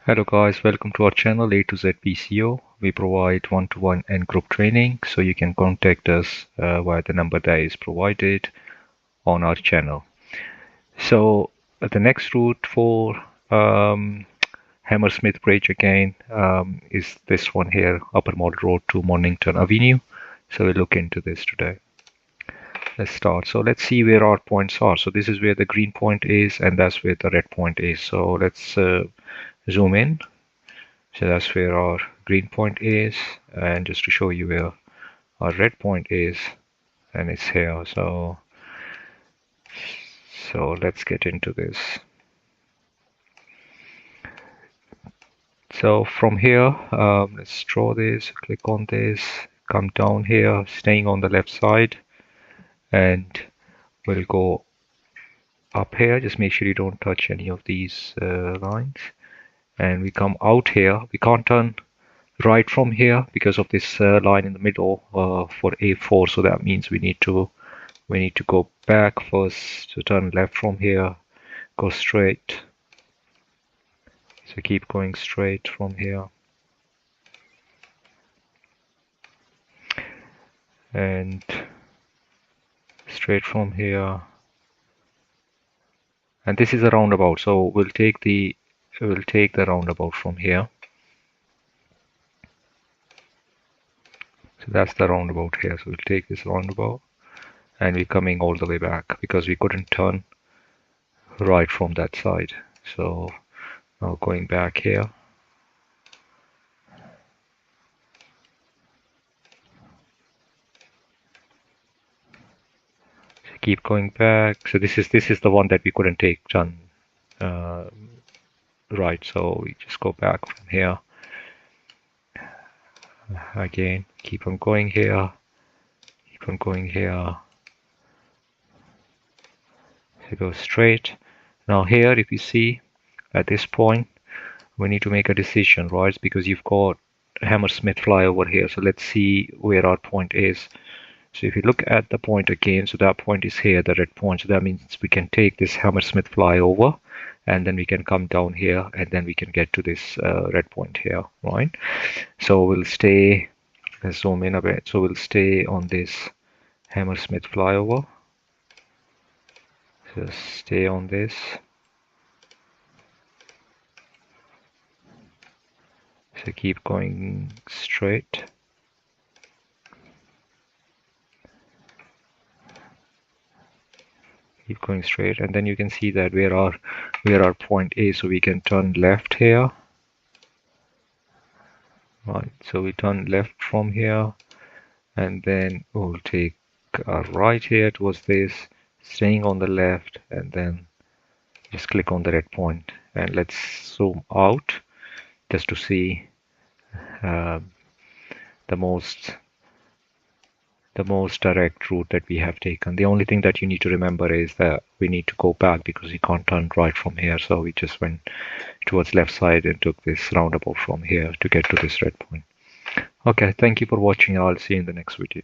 Hello guys, welcome to our channel A to Z PCO. We provide one-to-one and group training, so you can contact us via the number that is provided on our channel. So the next route for Hammersmith Bridge again is this one here, Upper Mall Road to Mornington Avenue. So we'll look into this today. Let's start. So let's see where our points are. So this is where the green point is, and that's where the red point is. So let's zoom in. So that's where our green point is, and just to show you where our red point is, and it's here. So let's get into this. So from here, let's draw this, click on this, come down here, staying on the left side, and we'll go up here. Just make sure you don't touch any of these lines. And we come out here. We can't turn right from here because of this line in the middle for A4. So that means we need to go back first to turn left from here, go straight. So keep going straight from here. And straight from here. And this is a roundabout, so we'll take the roundabout from here. So that's the roundabout here. So we'll take this roundabout, and we're coming all the way back because we couldn't turn right from that side. So now going back here. So keep going back. So this is the one that we couldn't turn right. So we just go back from here. Again, keep on going here. Keep on going here. So go straight. Now here, if you see at this point, we need to make a decision, right? Because you've got Hammersmith flyover here. So let's see where our point is. So if you look at the point again, so that point is here, the red point. So that means we can take this Hammersmith flyover, and then we can come down here, and then we can get to this red point here, right? So we'll stay, let's zoom in a bit. So we'll stay on this Hammersmith flyover. So stay on this. So keep going straight. Keep going straight, and then you can see that where our point is. So we can turn left here. Right. So we turn left from here, and then we'll take a right here towards this, staying on the left, and then just click on the red point. And let's zoom out just to see the most direct route that we have taken. The only thing that you need to remember is that we need to go back because we can't turn right from here. So we just went towards left side and took this roundabout from here to get to this red point. Okay, thank you for watching. I'll see you in the next video.